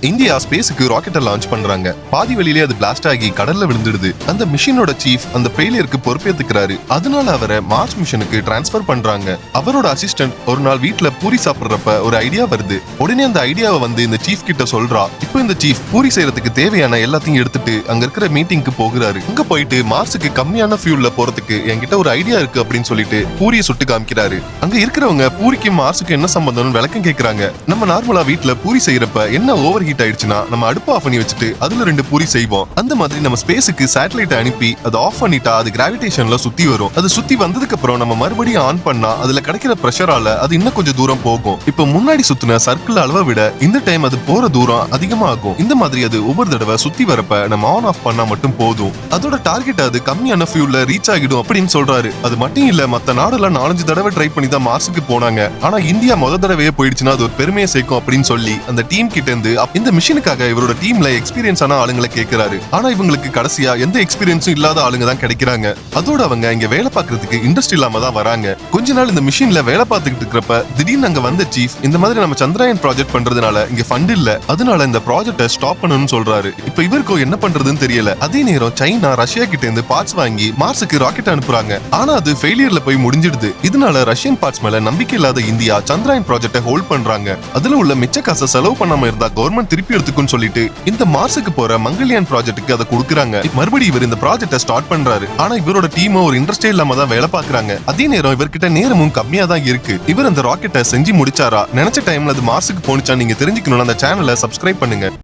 India ஸ்பேஸுக்கு ராக்கெட்டை launch பண்றாங்க. பாதி வழியிலே அது பிளாஸ்ட் ஆகி கடல்ல விழுந்துடுது. அந்த மிஷனோட சீஃப் அந்த ஃபெயிலியருக்கு பொறுப்பேத்துக்கிறாரு. அதனால அவரை மார்ஸ் மிஷனுக்கு டிரான்ஸ்பர் பண்றாங்க. அவரோட அசிஸ்டன்ட் ஒரு நாள் வீட்டுல பூரி சாப்பிடுறப்ப ஒரு ஐடியா வருது. உடனே அந்த ஐடியாவை வந்து இந்த சீஃப் கிட்ட சொல்றா. இப்போ இந்த சீஃப் பூரி செய்யறதுக்கு தேவையான எல்லாத்தையும் எடுத்துட்டு அங்க இருக்கிற மீட்டிங்க்கு போகிறாரு. அங்க போயிட்டு மார்ஸுக்கு கம்மியான ஃபியூல்ல போறதுக்கு என்கிட்ட ஒரு ஐடியா இருக்கு அப்படின்னு சொல்லிட்டு பூரியை சுட்டு காமிக்கிறாரு. அங்க இருக்கிறவங்க பூரிக்கு மார்ஸுக்கு என்ன சம்பந்தம்னு விளக்கம் கேக்குறாங்க. நம்ம நார்மலா வீட்டுல பூரி செய்யறப்ப என்ன ஓவர் ஹீட் ஆயிடுச்சுன்னா நம்ம அடுப்பு ஆஃப் பண்ணி வச்சுட்டு அதுல 2 பூரி செய்வோம். அந்த மாதிரி நம்ம ஸ்பேஸுக்கு சேட்டலைட் அனுப்பி அதை ஆஃப் பண்ணிட்டா அது கிராவிடேஷன்ல சுத்தி வரும். அது சுத்தி வந்ததுக்கு அப்புறம் நம்ம மறுபடியும் ஆன் பண்ணா அதுல கிடைக்கிற பிரஷரால அது இன்னும் கொஞ்சம் தூரம் போகும். இப்ப முன்னாடி சுத்தின சர்க்கிள் அளவை விட இந்த டைம் அது போற தூரம் அதிகமாகும். இந்த மாதிரி அது ஒவ்வொரு தடவை சுத்தி வரப்ப நம்ம ஆன் ஆஃப் பண்ணா மட்டும் போதும். அதோட டார்கெட் அது கம்மியான ஃபியூல்ல ரீச் ஆகிடும் அப்படின்னு சொல்றாரு. அது மட்டும் இல்ல, மத்த நாடுல 4-5 தடவை ட்ரை பண்ணி தான் மார்ஸுக்கு போனாங்க. ஆனா இந்தியா முத தடவையே போயிடுச்சுன்னா அது ஒரு பெருமையை சேர்க்கும் அப்படின்னு சொல்லி அந்த டீம் கிட்ட இருந்து இந்த மிஷனுக்காக இவரோட டீம்ல எக்ஸ்பீரியன்ஸ் ஆன ஆளுங்களை கேட்கிறாரு. ஆனா இவங்களுக்கு கடைசியா எந்த எக்ஸ்பீரியன்ஸும் இல்லாத ஆளுங்க தான் கிடைக்கிறாங்க. அதோட அவங்க இங்க வேலை பார்க்கறதுக்கு இன்ட்ரெஸ்ட் இல்லாம தான் வராங்க. கொஞ்ச நாள் இந்த மிஷின்ல வேலை பார்த்துக்கிட்டு இருக்கிறப்ப திடீர்னு அங்க வந்த சீஃப் இந்த மாதிரி நம்ம சந்திராயன் ப்ராஜெக்ட் பண்றதுனால இங்க ஃபண்ட் இல்ல, அதனால இந்த ப்ராஜெக்ட்டை ஸ்டாப் பண்ணணும்னு சொல்றாரு. இப்ப இவருக்கும் என்ன பண்றதுன்னு தெரியல. அதே நேரம் சைனா ரஷ்யா கிட்ட இருந்து பார்ட்ஸ் வாங்கி மார்ஸுக்கு ராக்கெட் அனுப்புறாங்க. ஆனா அது ஃபெயிலியர்ல போய் முடிஞ்சிடுது. இதனால ரஷ்யன் பார்ட்ஸ் மேல நம்பிக்கை இல்லாத இந்தியா சந்திராயன் ப்ராஜெக்ட்டை ஹோல்ட் பண்றாங்க. அதுல உள்ள மிச்ச காசை செலவு பண்ணாம இருந்தா கவர்மெண்ட் திருப்பி எடுத்துக்குன்னு சொல்லிட்டு இந்த மார்ஸுக்கு போற மங்கள்யான் ப்ராஜெக்ட்டுக்கு அதை கொடுக்குறாங்க. மறுபடியும் இவர் இந்த ப்ராஜெக்ட்டை ஸ்டார்ட் பண்றாரு. ஆனா இவரோட டீம் ஒரு இன்ட்ரெஸ்டே இல்லாம தான் வேலை பாக்குறாங்க. அதே நேரம் இவர்கிட்ட நேரமும் கம்மியா தான் இருக்கு. இவர் அந்த ராக்கெட்டை செஞ்சு முடிச்சாரா, நினைச்ச டைம்ல அது மார்ஸுக்கு போனுச்சா நீங்க தெரிஞ்சுக்கணும்னு அந்த சேனலை சப்ஸ்கிரைப் பண்ணுங்க.